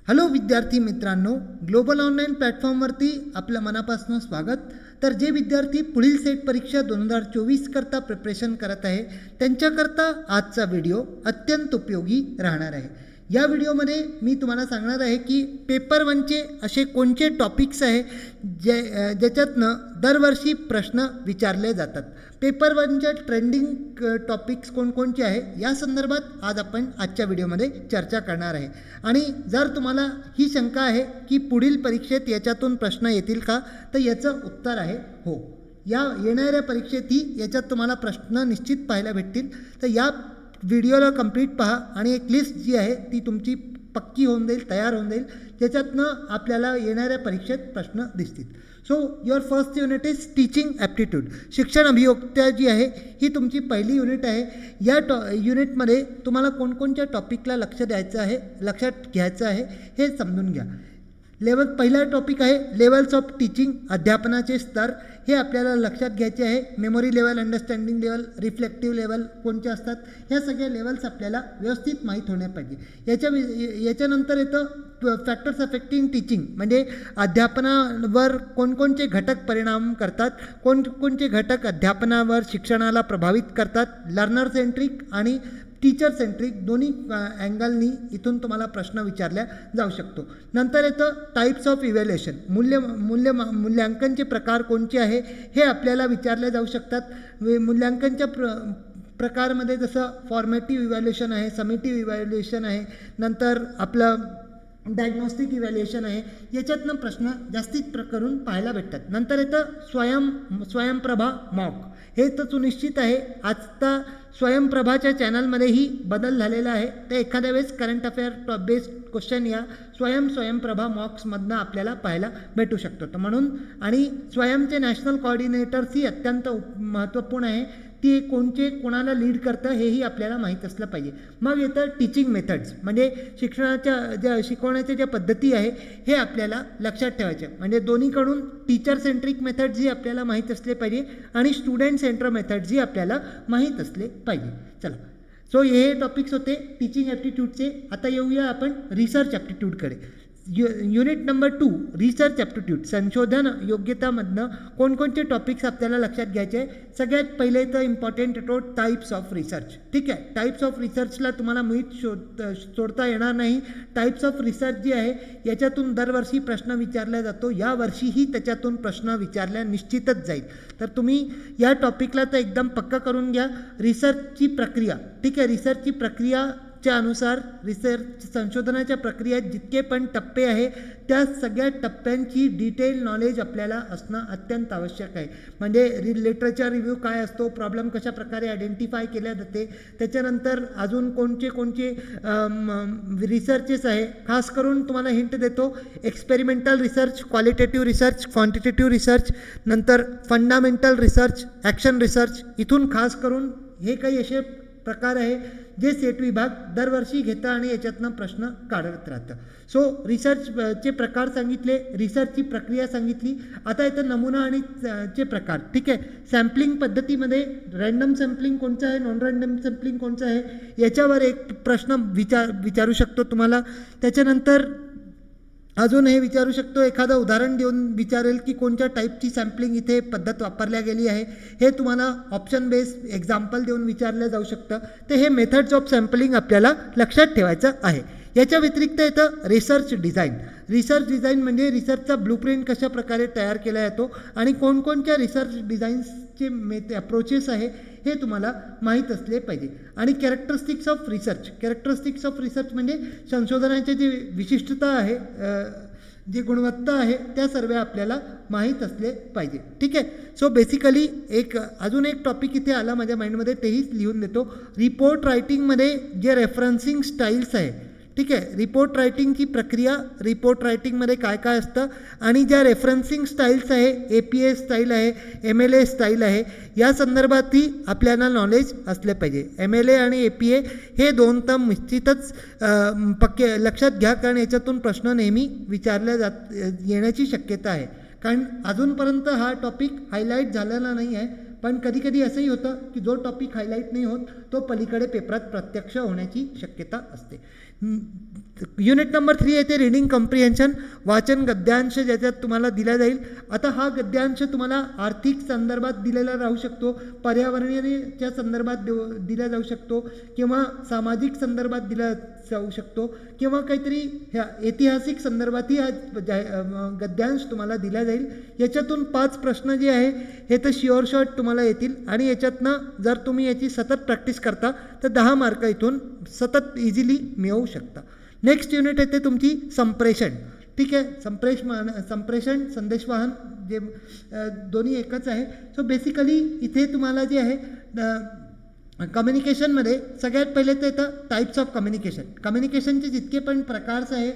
Hello विद्यार्थी मित्रांनो, global online प्लॅटफॉर्मवरती आपलं मनापासून स्वागत. तर जे विद्यार्थी पुढील सेट परीक्षा 2024 करता प्रिपरेशन करत आहे त्यांच्याकरता आजचा व्हिडिओ अत्यंत उपयोगी राहणार आहे. या व्हिडिओमध्ये मी तुम्हाला सांगणार आहे की पेपर 1चे असे कोणते टॉपिक्स आहे ज्याच्यातनं दरवर्षी प्रश्न विचारले जातात. पेपर 1च्या ट्रेंडिंग टॉपिक्स कोणकोणते आहे या संदर्भात आज आपण आजच्या व्हिडिओमध्ये चर्चा करणार आहे. आणि जर तुम्हाला ही शंका आहे की पुढील परीक्षेत याच्यातून प्रश्न येतील का, तर याचं उत्तर आहे हो. या येणाऱ्या परीक्षेतही याच्यात तुम्हाला प्रश्न निश्चित पाहायला भेटतील. तर या व्हिडिओला कंप्लीट पहा आणि एक लिस्ट जी आहे ती तुमची पक्की होऊन जाईल, तयार होऊन जाईल, ज्याच्यातनं आपल्याला येणाऱ्या परीक्षेत प्रश्न दिसतील. So your first unit is teaching aptitude. शिक्षण अभियोक्ता जी आहे ही तुमची पहिली युनिट आहे. या युनिटमध्ये तुम्हाला कोणकोणत्या टॉपिकला लक्षात घ्यायचं आहे हे समजून घ्या. पहिला टॉपिक आहे लेवल्स ऑफ टीचिंग. अध्यापनाचे स्तर हे आपल्याला लक्षात घ्यायचे आहे. Memory level, understanding level, reflective level कोणते असतात, ह्या सगळ्या लेवल्स आपल्याला व्यवस्थित माहीत होणे पाहिजे. याच्यानंतर येतं फॅक्टर्स अफेक्टिंग टीचिंग, म्हणजे अध्यापनावर कोणकोणते घटक परिणाम करतात, कोणकोणते घटक अध्यापनावर शिक्षणाला प्रभावित करतात. लर्नर सेंट्रिक आणि टीचर सेंट्रिक दोन्ही अँगलनी इथून तुम्हाला प्रश्न विचारला जाऊ शकतो. नंतर येतं टाईप्स ऑफ इव्हॅल्युएशन. मूल्यांकनचे प्रकार कोणते आहे हे आपल्याला विचारले जाऊ शकतात. मूल्यांकनच्या प्रकारमध्ये जसं फॉर्मेटिव्ह इव्हॅल्युएशन आहे, समेटिव्ह इव्हॅल्युएशन आहे, नंतर आपलं डायग्नोस्टिक इव्हॅल्युएशन आहे. याच्यातनं प्रश्न जास्तीत करून पाहायला भेटतात. नंतर येतं स्वयंप्रभा मॉक. हे तर सुनिश्चित आहे आता स्वयंप्रभाच्या चॅनलमध्येही बदल झालेला आहे. तर एखाद्या वेळेस करंट अफेअर बेस्ड क्वेश्चन या स्वयंप्रभा मॉक्समधनं आपल्याला पाहायला भेटू शकतो. तर म्हणून आणि स्वयंचे नॅशनल कोऑर्डिनेटर्सही अत्यंत महत्त्वपूर्ण आहे. ती कोणाला लीड करतं हेही आपल्याला माहीत असलं पाहिजे. मग येतं टीचिंग मेथड्स, म्हणजे शिकवण्याच्या ज्या पद्धती आहे हे आपल्याला लक्षात ठेवायच्या. म्हणजे दोन्हीकडून टीचर सेंट्रिक मेथड्स ही आपल्याला माहीत असले पाहिजे आणि स्टुडंट सेंटर मेथड्स ही आपल्याला माहीत असले पाहिजे. चला, सो हे टॉपिक्स होते टीचिंग ॲप्टिट्यूडचे. आता येऊया आपण रिसर्च ॲप्टिट्यूडकडे. Unit number 2 research aptitude. संशोधन योग्यतामधनं कोणकोणते टॉपिक्स आपल्याला लक्षात घ्यायचे आहे. सगळ्यात पहिले तर इम्पॉर्टंट येतो टाईप्स ऑफ रिसर्च. ठीक आहे, टाईप्स ऑफ रिसर्चला तुम्हाला सोडता येणार नाही. टाईप्स ऑफ रिसर्च जी आहे याच्यातून दरवर्षी प्रश्न विचारला जातो. या वर्षीही त्याच्यातून प्रश्न विचारल्या निश्चितच जाईल. तर तुम्ही या टॉपिकला तर एकदम पक्का करून घ्या. रिसर्चची प्रक्रिया, ठीक आहे, रिसर्चची प्रक्रिया अनुसार संशोधनाच्या प्रक्रियेत जितके पण टप्पे आहे त्या सगळ्या टप्प्यांची डिटेल नॉलेज आपल्याला असणं अत्यंत आवश्यक आहे. म्हणजे लिटरेचर रिव्ह्यू काय असतो, प्रॉब्लेम कशा प्रकारे आयडेंटिफाय केल्या जाते, त्याच्यानंतर अजून कोणते रिसर्चेस आहे. खास करून तुम्हाला हिंट देतो, experimental research, qualitative research, quantitative research, नंतर फंडामेंटल रिसर्च, ॲक्शन रिसर्च. इथून खास करून हे काही असे प्रकार आहे जे सेट विभाग दरवर्षी घेतं आणि याच्यातनं प्रश्न काढत राहतं. सो रिसर्चचे प्रकार सांगितले, रिसर्चची प्रक्रिया सांगितली. आता येतं नमुना आणि चे प्रकार. ठीक आहे, सॅम्पलिंग पद्धतीमध्ये रँडम सॅम्पलिंग कोणचं आहे, नॉन रँडम सॅम्पलिंग कोणचं आहे, याच्यावर एक प्रश्न विचारू शकतो तुम्हाला. त्याच्यानंतर अजून हे विचारू शकतो, एखादं उदाहरण देऊन विचारेल की कोणत्या टाईपची सॅम्पलिंग इथे पद्धत वापरल्या गेली आहे. हे तुम्हाला ऑप्शन बेस्ड एक्झाम्पल देऊन विचारलं जाऊ शकतं. तर हे मेथड्स ऑफ सॅम्पलिंग आपल्याला लक्षात ठेवायचं आहे. याच्या व्यतिरिक्त येतं रिसर्च डिझाईन. रिसर्च डिझाईन म्हणजे रिसर्चचा ब्लूप्रिंट कशा प्रकारे तयार केला जातो आणि कोणकोणत्या रिसर्च डिझाईन्सचे अप्रोचेस आहे हे तुम्हाला माहीत असले पाहिजे. आणि characteristics of research. Characteristics of research म्हणजे संशोधनाची जी विशिष्टता आहे, जी गुणवत्ता आहे, त्या सर्व आपल्याला माहीत असले पाहिजे. ठीक आहे, सो बेसिकली अजून एक टॉपिक इथे आला माझ्या माइंडमध्ये, तेही लिहून देतो. रिपोर्ट रायटिंगमध्ये जे रेफरन्सिंग स्टाईल्स आहे, ठीक आहे, रिपोर्ट रायटिंगची प्रक्रिया, रिपोर्ट रायटिंगमध्ये काय काय असतं आणि ज्या रेफरन्सिंग स्टाईल्स आहे, APA स्टाईल आहे, MLA स्टाईल आहे, या संदर्भातही आपल्याला नॉलेज असले पाहिजे. MLA आणि APA हे दोन तर निश्चितच पक्के लक्षात घ्या, कारण याच्यातून प्रश्न नेहमी विचारल्या येण्याची शक्यता आहे. कारण अजूनपर्यंत हा टॉपिक हायलाईट झालेला नाही आहे, पण कधी कधी असंही होतं की जो टॉपिक हायलाईट नाही होत तो पलीकडे पेपरात प्रत्यक्ष होण्याची शक्यता असते. युनिट नंबर 3 येते रीडिंग कॉम्प्रिहेन्शन, वाचन गद्यांश ज्याच्यात तुम्हाला दिला जाईल. आता हा गद्यांश तुम्हाला आर्थिक संदर्भात दिलेला राहू शकतो, पर्यावरणीयच्या संदर्भात दिला जाऊ शकतो, किंवा सामाजिक संदर्भात दिला जाऊ शकतो, किंवा काहीतरी ह्या ऐतिहासिक संदर्भातही हा गद्यांश तुम्हाला दिला जाईल. याच्यातून 5 प्रश्न जे आहे हे तर शुअर शॉट तुम्हाला येतील, आणि याच्यातनं जर तुम्ही याची सतत प्रॅक्टिस करता तर 10 मार्क इथून सतत इझिली मिळवू शकता. नेक्स्ट युनिट येते तुमची संप्रेषण. ठीक आहे, संप्रेषण संदेशवाहन जे दोन्ही एकच आहे. सो बेसिकली इथे तुम्हाला जे आहे कम्युनिकेशनमध्ये सगळ्यात पहिले तर येतं टाईप्स ऑफ कम्युनिकेशन. कम्युनिकेशनचे जितके पण प्रकारस आहे,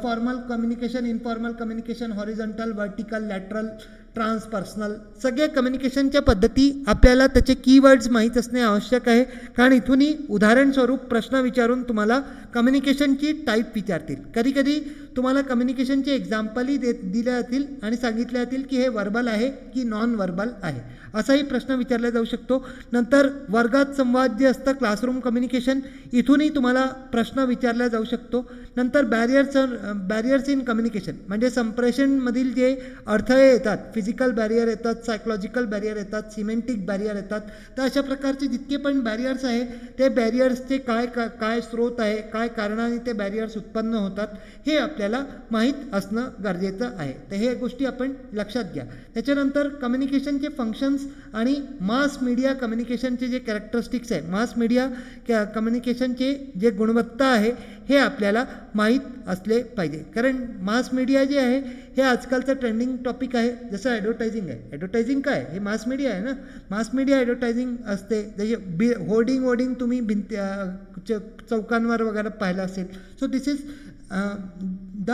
formal communication, informal communication, horizontal, vertical, lateral, transpersonal, सगळे कम्युनिकेशनच्या पद्धती आपल्याला त्याचे कीवर्ड्स माहीत असणे आवश्यक आहे. कारण इथूनही उदाहरणस्वरूप प्रश्न विचारून तुम्हाला कम्युनिकेशनची टाईप विचारतील. कधीकधी तुम्हाला कम्युनिकेशनचे एक्झाम्पलही दिले जातील आणि सांगितले जातील की हे वर्बल आहे की नॉन वर्बल आहे, असाही प्रश्न विचारला जाऊ शकतो. नंतर वर्गात संवाद जे असतं, क्लासरूम कम्युनिकेशन, इथूनही तुम्हाला प्रश्न विचारला जाऊ शकतो. नंतर बॅरियर्स इन कम्युनिकेशन, म्हणजे संप्रेषणमधील जे अडथळे येतात, फिजिकल बॅरियर येतात, सायकोलॉजिकल बॅरियर येतात, सिमेंटिक बॅरियर येतात. तर अशा प्रकारचे जितके पण बॅरियर्स आहे ते बॅरियर्सचे काय स्रोत आहे, काय कारणाने ते बॅरियर्स उत्पन्न होतात, हे आपल्याला माहीत असणं गरजेचं आहे. तर हे गोष्टी आपण लक्षात घ्या. त्याच्यानंतर कम्युनिकेशनचे फंक्शन्स आणि मास मीडिया कम्युनिकेशनचे जे कॅरेक्टरिस्टिक्स आहे, मास मीडिया कम्युनिकेशनचे जे गुणवत्ता आहे हे आपल्याला माहीत असले पाहिजे. कारण मास मीडिया जे आहे हे आजकालचं ट्रेंडिंग टॉपिक आहे. जसं ॲडव्हर्टायझिंग आहे, ॲडव्हर्टायझिंग काय हे मास मीडिया आहे ना. मास मीडिया ॲडव्हर्टायझिंग असते, जसे होर्डिंग तुम्ही चौकांवर वगैरे पाहिलं असेल. So this is the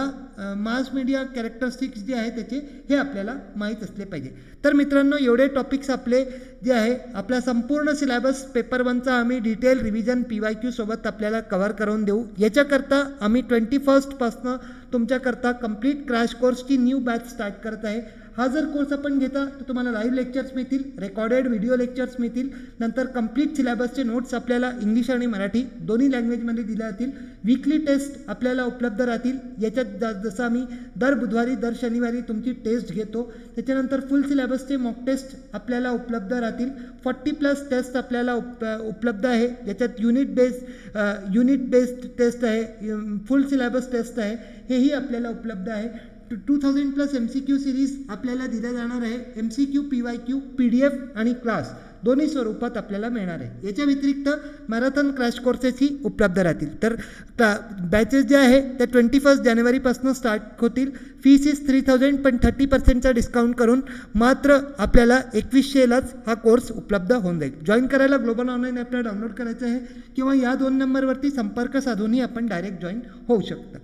mass media characteristics जे आहे त्याचे हे आपल्याला माहीत असले पाहिजे. तर मित्रांनो, एवढे टॉपिक्स आपले जे आहे आपला संपूर्ण सिलेबस पेपर 1चा आम्ही डिटेल रिव्हिजन PYQ सोबत आपल्याला कव्हर करून देऊ. याच्याकरता आम्ही 21 पासनं तुमच्याकरता कंप्लीट क्रॅश कोर्सची न्यू बॅच स्टार्ट करत आहे. हा जर कोर्स आपण घेता तर तुम्हाला लाईव्ह लेक्चर्स मिळतील, रेकॉर्डेड व्हिडिओ लेक्चर्स मिळतील, नंतर कंप्लीट सिलेबसचे नोट्स आपल्याला इंग्लिश आणि मराठी दोन्ही लँग्वेजमध्ये दिल्या जातील. वीकली टेस्ट आपल्याला उपलब्ध राहतील. याच्यात जसं आम्ही दर बुधवारी दर शनिवारी तुमची टेस्ट घेतो, त्याच्यानंतर फुल सिलेबसचे मॉक टेस्ट आपल्याला उपलब्ध राहतील. 40+ टेस्ट आपल्याला उपलब्ध आहे, ज्याच्यात युनिट बेस्ड टेस्ट आहे, फुल सिलेबस टेस्ट आहे, हेही आपल्याला उपलब्ध आहे. 2000+ MCQ सिरीज आपल्याला दिल्या जाणार आहे. MCQ, PYQ, PDF आणि क्लास दोन्ही स्वरूपात आपल्याला मिळणार आहे. याच्या व्यतिरिक्त मॅरेथॉन क्रॅश कोर्सेसही उपलब्ध राहतील. तर बॅचेस जे आहे ते 21 जानेवारीपासून स्टार्ट होतील. फीस इज 3000, पण 30% डिस्काउंट करून मात्र आपल्याला 2100लाच हा कोर्स उपलब्ध होऊन जाईल. जॉईन करायला ग्लोबल ऑनलाईन ॲपला डाउनलोड करायचं आहे, किंवा या 2 नंबरवरती संपर्क साधूनही आपण डायरेक्ट जॉईन होऊ शकता.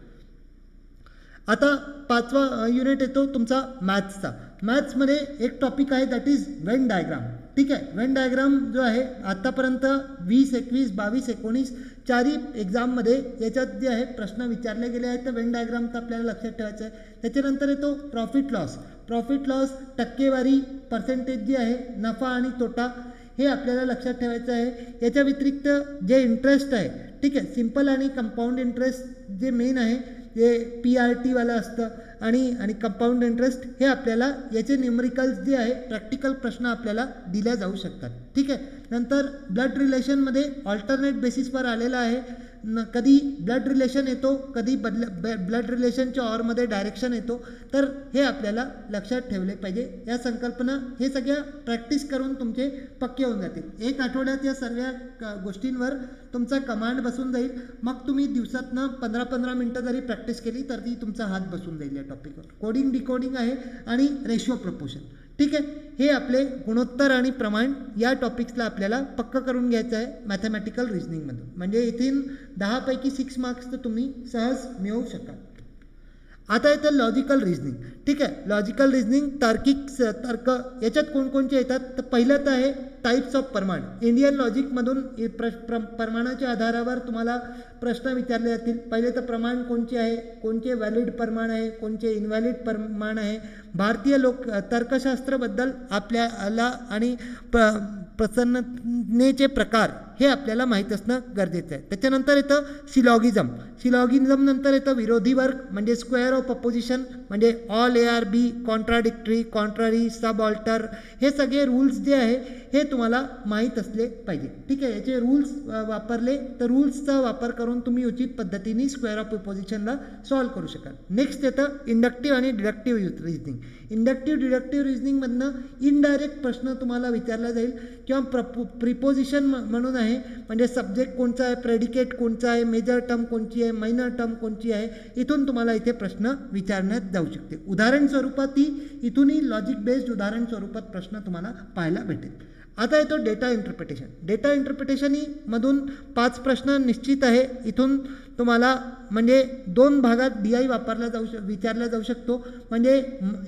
आता 5वा युनिट येतो तुमचा मॅथ्सचा. मॅथ्समध्ये एक टॉपिक आहे दॅट इज वेन डायग्राम. ठीक आहे, वेन डायग्राम जो आहे आत्तापर्यंत 20, 21, 22, 19 चारही एक्झाममध्ये याच्यात जे आहे प्रश्न विचारले गेले आहेत. तर वेन डायग्राम तर आपल्याला लक्षात ठेवायचं आहे. त्याच्यानंतर येतो प्रॉफिट लॉस, टक्केवारी, पर्सेंटेज जी आहे, नफा आणि तोटा, हे आपल्याला लक्षात ठेवायचं आहे. याच्या व्यतिरिक्त जे इंटरेस्ट आहे, ठीक आहे, सिम्पल आणि कंपाऊंड इंटरेस्ट जे मेन आहे, जे PRT असतं, आणि कंपाऊंड इंटरेस्ट, हे आपल्याला याचे न्यूमरिकल्स जे आहे प्रॅक्टिकल प्रश्न आपल्याला दिल्या जाऊ शकतात. ठीक आहे. नंतर ब्लड रिलेशनमध्ये ऑल्टरनेट बेसिसवर आलेला आहे. कधी ब्लड रिलेशन येतो, कधी ब्लड रिलेशनच्या ऑरमध्ये डायरेक्शन येतो. तर हे आपल्याला लक्षात ठेवले पाहिजे. या संकल्पना हे सगळ्या प्रॅक्टिस करून तुमचे पक्के होऊन जातील. 1 आठवड्यात या सर्व गोष्टींवर तुमचा कमांड बसून जाईल. मग तुम्ही दिवसातनं 15-15 मिनटं जरी प्रॅक्टिस केली तर ती तुमचा हात बसून जाईल या टॉपिकवर. कोडिंग, डिकोडिंग आहे आणि रेशिओ प्रपोर्शन. ठीक आहे, हे आपले गुणोत्तर आणि प्रमाण या टॉपिक्सला आपल्याला पक्क करून घ्यायचं आहे मॅथमॅटिकल रिझनिंगमधून. म्हणजे इथून 10 पैकी 6 मार्क्स तर तुम्ही सहज मिळवू शकाल. आता येतं लॉजिकल रिझनिंग. ठीक आहे, लॉजिकल रिझनिंग, तार्किक तर्क, याच्यात कोणकोणचे येतात. तर पहिलं तर आहे टाईप्स ऑफ प्रमाण. इंडियन लॉजिकमधून प्रमाणाच्या आधारावर तुम्हाला प्रश्न विचारले जातील. पहिले तर प्रमाण कोणचे आहे, कोणचे व्हॅलिड प्रमाण आहे, कोणचे इनव्हॅलिड प्रमाण आहे. भारतीय तर्कशास्त्राबद्दल आपल्याला आणि प्रसन्नतेचे प्रकार हे आपल्याला माहीत असणं गरजेचं आहे. त्याच्यानंतर येतं सिलॉगिझम. सिलॉगिझम नंतर येतं विरोधी वर्ग म्हणजे स्क्वेअर ऑफ अपोजिशन म्हणजे all A are B, contradictory, contrary, sub alter, हे सगळे रूल्स जे आहे हे तुम्हाला माहीत असले पाहिजे. ठीक आहे, याचे रूल्स वापरले तर रूल्सचा वापर करून तुम्ही उचित पद्धतीने स्क्वेअर ऑफ अपोजिशनला सॉल्व्ह करू शकाल. नेक्स्ट येतं इंडक्टिव्ह आणि डिडक्टिव्ह रिझनिंग. इंडक्टिव्ह डिडक्टिव्ह रिझनिंगमधनं इनडायरेक्ट प्रश्न तुम्हाला विचारला जाईल किंवा प्रिपोजिशन म्हणून आहे म्हणजे सब्जेक्ट कोणचा आहे, प्रेडिकेट कोणचा आहे, मेजर टर्म कोणची आहे, मायनर टर्म कोणची आहे, इथून तुम्हाला इथे प्रश्न विचारण्यात जाऊ शकते. उदाहरण स्वरूपात इथूनही लॉजिक बेस्ड उदाहरण स्वरूपात प्रश्न तुम्हाला पाहायला भेटेल. आता येतो डेटा इंटरप्रिटेशन. डेटा इंटरप्रिटेशन मधून 5 प्रश्न निश्चित आहे. इथून तुम्हाला म्हणजे 2 भागात DI विचारला जाऊ शकतो. म्हणजे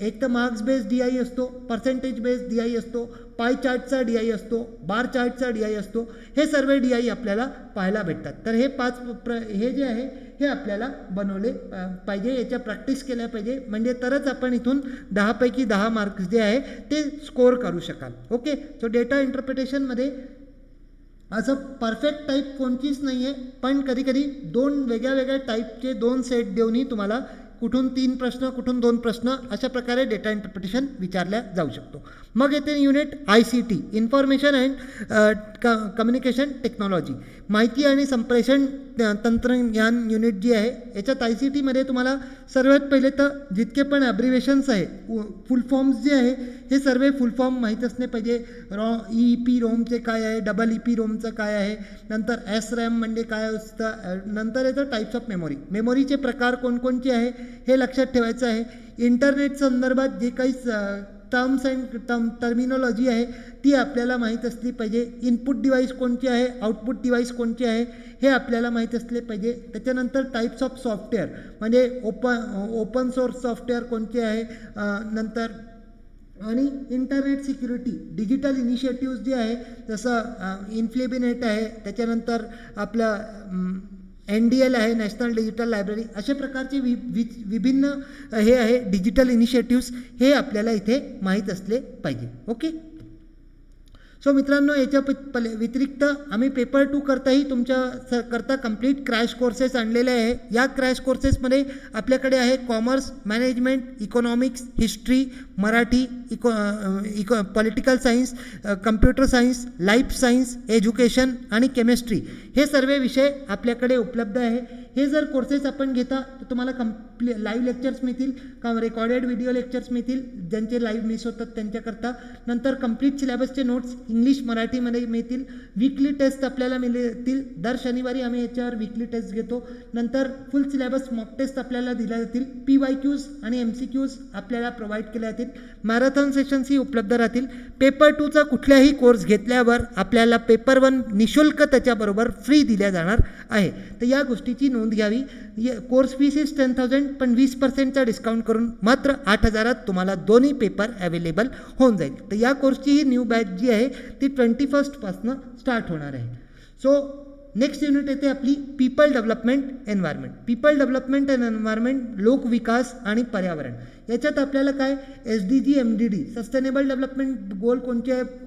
एक तर मार्क्स बेस्ड DI असतो, पर्सेंटेज बेस्ड DI असतो, पाय चार्टचा DI असतो, बार चार्टचा DI असतो. हे सर्व DI आपल्याला पाहायला भेटतात. तर हे 5 हे जे आहे हे आपल्याला बनवले पाहिजे, याच्या प्रॅक्टिस केल्या पाहिजे, म्हणजे तरच आपण इथून 10 पैकी 10 मार्क्स जे आहे ते स्कोअर करू शकाल. ओके, सो डेटा इंटरप्रिटेशनमध्ये असं परफेक्ट टाईप कोणतीच नाही आहे, पण कधी कधी 2 वेगळ्या टाईपचे 2 सेट देऊनही तुम्हाला कुठून 3 प्रश्न कुठून 2 प्रश्न अशा प्रकारे डेटा इंटरप्रिटेशन विचारल्या जाऊ शकतो. मग येते unit ICT, information and communication technology, माहिती आणि संप्रेषण तंत्रज्ञान युनिट जी आहे. याच्यात ICTमध्ये तुम्हाला सर्वात पहिले तर जितके पण ॲब्रिवेशन्स आहे, फुल फॉर्म्स जे आहे हे सर्व फुल फॉर्म माहीत असणे पाहिजे. EEPROMचे काय आहे, EEPROMचं काय आहे, नंतर SRAM म्हणजे काय असतं, नंतर येतं टाईप्स ऑफ मेमोरी, मेमोरीचे प्रकार कोणकोणते आहे हे लक्षात ठेवायचं आहे. इंटरनेट संदर्भात जे काही टर्म्स अँड टर्मिनॉलॉजी आहे ती आपल्याला माहीत असली पाहिजे. इनपुट डिव्हाइस कोणते आहे, आउटपुट डिव्हाइस कोणते आहे हे आपल्याला माहीत असले पाहिजे. त्याच्यानंतर टाईप्स ऑफ सॉफ्टवेअर म्हणजे ओपन सोर्स सॉफ्टवेअर कोणते आहे, नंतर आणि इंटरनेट सिक्युरिटी, डिजिटल इनिशिएटिव्ज जे आहे जसं इन्फ्लेबिनेट आहे, त्याच्यानंतर आपलं NDL आहे, नॅशनल डिजिटल लायब्ररी, अशा प्रकारचे विभिन्न हे आहे डिजिटल इनिशिएटिव्स, हे आपल्याला इथे माहीत असले पाहिजे. ओके, सो मित्रांनो याच्या व्यतिरिक्त आम्ही पेपर 2 करताही तुमच्या करता कंप्लीट क्रॅश कोर्सेस आणलेले आहे. या क्रॅश कोर्सेसमध्ये आपल्याकडे आहे commerce, management, economics, history, Marathi, political science, computer science, life science, education आणि केमिस्ट्री, हे सर्व विषय आपल्याकडे उपलब्ध आहे. हे जर कोर्सेस आपण घेता तर तुम्हाला लाईव्ह लेक्चर्स मिळतील, रेकॉर्डेड व्हिडिओ लेक्चर्स मिळतील ज्यांचे लाईव्ह मिस होतात त्यांच्याकरता. नंतर कंप्लीट सिलेबसचे नोट्स इंग्लिश मराठीमध्ये मिळतील. वीकली टेस्ट आपल्याला मिळतील, दर शनिवारी आम्ही याच्यावर वीकली टेस्ट घेतो. नंतर फुल सिलेबस मॉक टेस्ट आपल्याला दिल्या जातील. PYQs आणि MCQs आपल्याला प्रोव्हाइड केल्या जातील. मॅरेथॉन सेशन्सही उपलब्ध राहतील. पेपर 2चा कुठल्याही कोर्स घेतल्यावर आपल्याला पेपर 1 निशुल्क त्याच्याबरोबर फ्री दिल्या जाणार आहे. तर या गोष्टीची नोंद घ्यावी. कोर्स फीस इज 10,000, पण 20% डिस्काउंट करून मात्र 8,000 तुम्हाला दोन्ही पेपर अवेलेबल होऊन जाईल. तर या कोर्सची ही न्यू बॅच जी आहे ती 21 पासून स्टार्ट होणार आहे. सो नेक्स्ट युनिट येते आपली people development environment. People development and environment, लोक विकास आणि पर्यावरण. याच्यात आपल्याला काय SDG MDD सस्टेनेबल डेव्हलपमेंट गोल कोणते आहे,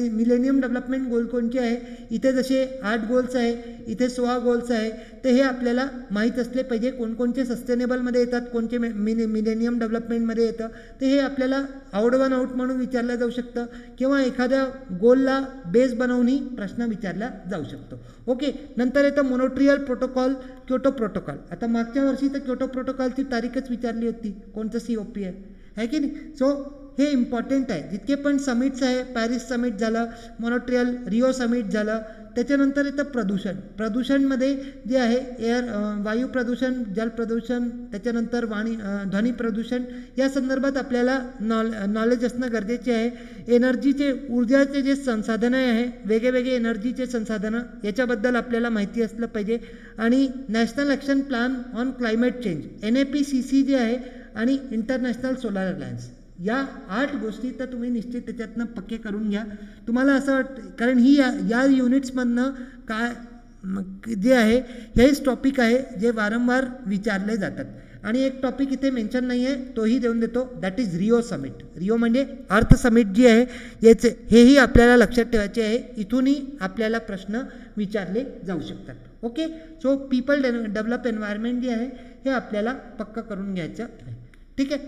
मिलेनियम डेव्हलपमेंट गोल कोणते आहे, इथे जसे 8 गोल्स आहे, इथे 16 गोल्स आहे. तर हे आपल्याला माहीत असले पाहिजे कोणकोणते सस्टेनेबलमध्ये येतात, कोणते मिलेनियम डेव्हलपमेंटमध्ये येतं. तर हे आपल्याला आउट वन आउट म्हणून विचारलं जाऊ शकतं किंवा एखाद्या गोलला बेस बनवूनही प्रश्न विचारला जाऊ शकतो. ओके, नंतर येतं मोनोट्रियल प्रोटोकॉल, क्योटो प्रोटोकॉल. आता मागच्या वर्षी तर क्योटो प्रोटोकॉलची तारीखच विचारली होती, कोणतं COP आहे की नाही. सो हे इम्पॉर्टंट आहे. जितके पण समिट्स आहे, पॅरिस समिट झालं, मोनोट्रियल रिओ समिट झालं, त्याच्यानंतर येतं प्रदूषण. प्रदूषणमध्ये जे आहे वायू प्रदूषण, जल प्रदूषण, त्याच्यानंतर ध्वनी प्रदूषण, या संदर्भात आपल्याला नॉलेज असणं गरजेचे आहे. एनर्जीचे, ऊर्जाचे जे संसाधनं आहे, वेगवेगळे एनर्जीचे संसाधनं, याच्याबद्दल आपल्याला माहिती असलं पाहिजे. आणि national action plan on climate change NAPCC जे आहे, आणि इंटरनॅशनल सोलार अलायन्स, या 8 गोष्टी तर तुम्ही निश्चित त्याच्यातनं पक्के करून घ्या. तुम्हाला असं वाटतं कारण ही या युनिट्समधनं काय जे आहे हेच टॉपिक आहे जे वारंवार विचारले जातात. आणि एक टॉपिक इथे मेन्शन नाही आहे, तोही देऊन देतो, that is Rio summit. Rio म्हणजे अर्थ समिट जी आहे याचे हेही आपल्याला लक्षात ठेवायचे आहे. इथूनही आपल्याला प्रश्न विचारले जाऊ शकतात. Okay, so people develop environment जे आहे हे आपल्याला पक्का करून घ्यायचं आहे. ठीक आहे,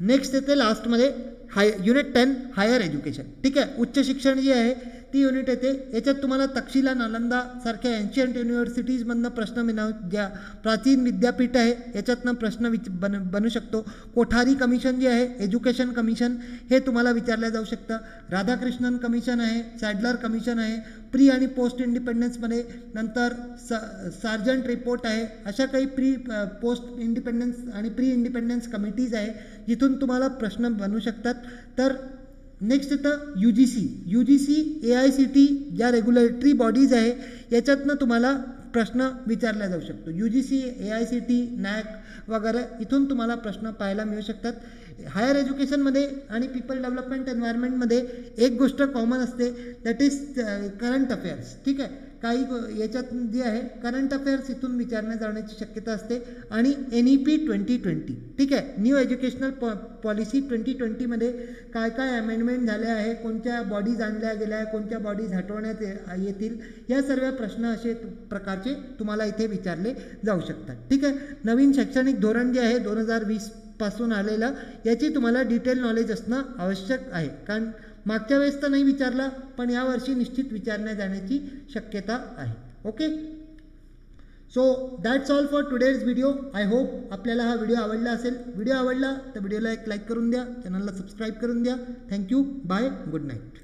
नेक्स्ट येते लास्टमध्ये युनिट 10 हायर एज्युकेशन. ठीक आहे, उच्च शिक्षण जे आहे ती युनिट येते. याच्यात तुम्हाला तक्षशिला, नालंदा सारख्या एन्शियंट युनिव्हर्सिटीजमधनं प्रश्न ज्या प्राचीन विद्यापीठ आहे याच्यातनं प्रश्न बनू शकतो. कोठारी कमिशन जे आहे, एज्युकेशन कमिशन, हे तुम्हाला विचारलं जाऊ शकतं. राधाकृष्णन कमिशन आहे, सॅडलर कमिशन आहे, प्री आणि पोस्ट इंडिपेंडन्समध्ये. नंतर सार्जंट रिपोर्ट आहे. अशा काही पोस्ट इंडिपेंडन्स आणि प्री इंडिपेंडन्स कमिटीज आहे जिथून तुम्हाला प्रश्न बनू शकतात. तर नेक्स्ट येतं UGC AICT ज्या रेग्युलेटरी बॉडीज आहे याच्यातनं तुम्हाला प्रश्न विचारला जाऊ शकतो. UGC, AICT, NAC वगैरे इथून तुम्हाला प्रश्न पाहायला मिळू शकतात. हायर एज्युकेशनमध्ये आणि पीपल डेव्हलपमेंट एन्व्हायरमेंटमध्ये एक गोष्ट कॉमन असते, दॅट इज करंट अफेअर्स. ठीक आहे, काही याच्यात जे आहे करंट अफेअर्स इथून विचारण्यात जाण्याची शक्यता असते. आणि NEP 2020. ठीक आहे, न्यू एज्युकेशनल पॉलिसी 2020मध्ये काय काय अमेंडमेंट झाल्या आहे, कोणत्या बॉडीज आणल्या गेल्या आहे, कोणत्या बॉडीज हटवण्यात येतील, या सर्व प्रश्न असे प्रकारचे तुम्हाला इथे विचारले जाऊ शकतात. ठीक आहे, नवीन शैक्षणिक धोरण जे आहे 2020 पासून आलेलं, याची तुम्हाला डिटेल नॉलेज असणं आवश्यक आहे. कारण मागच्या वेळेस तर नाही विचारला, पण यावर्षी निश्चित विचारण्यात जाण्याची शक्यता आहे. Okay, so that's all for today's video. I hope आपल्याला हा व्हिडिओ आवडला असेल. व्हिडिओ आवडला तर व्हिडिओला एक लाईक करून द्या, चॅनलला सबस्क्राईब करून द्या. Thank you, bye, good night.